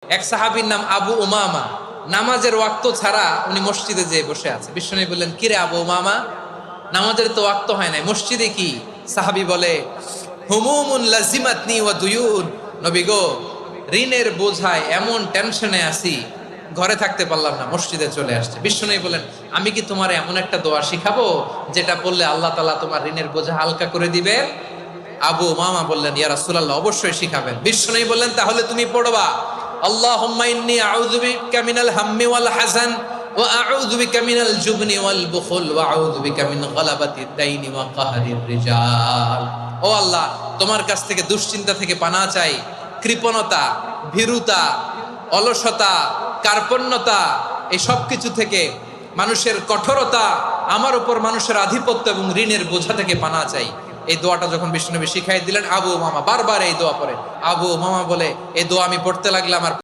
এক সাহাবীর নাম আবু উমামা, নামাজের ওয়াক্ত ছাড়া উনি মসজিদে যেয়ে বসে আছে। বিশ্বনবী বললেন, কিরে আবু উমামা, নামাজের তো ওয়াক্ত হয় নাই, মসজিদে কি? সাহাবী বলে, হুমুমুন লাজিমাতনি ওয়া দুয়ুন। নবী গো, ঋণের বোঝায় এমন টেনশনে আছি, ঘরে থাকতে পারলাম না, মসজিদে চলে আসছে। বিশ্বনবী বলেন, আমি কি তোমার এমন একটা দোয়া শিখাবো যেটা পড়লে আল্লাহ তাআলা তোমার ঋণের বোঝা হালকা করে দিবে? আবু উমামা বললেন, ইয়া রাসূলুল্লাহ, অবশ্যই শিখাবেন। বিশ্বনবী বললেন, তাহলে তুমি পড়বা, আল্লাহুম্মা ইন্নী আউযু বিকা মিনাল হাম্মি ওয়াল হাযান ওয়া আউযু বিকা মিনাল জুবনি ওয়াল বুখল ওয়া আউযু বিকা মিন গালাবাতিদ দাইনি ওয়া কাহরির রিজাল। ও আল্লাহ, তোমার কাছ থেকে দুশ্চিন্তা থেকে পানাহ চাই, কৃপণতা, ভীরুতা, অলসতা, কার্পণ্যতা, এই সব কিছু থেকে, মানুষের কঠোরতা, আমার উপর মানুষের আধিপত্য এবং ঋণের বোঝা থেকে পানাহ চাই। এই দোয়াটা যখন বিষ্ণুনবী শিখাই দিলেন, আবু উমামা বারবার এই দোয়া পড়ে। আবু উমামা বলে, এই দোয়া আমি পড়তে লাগলাম আর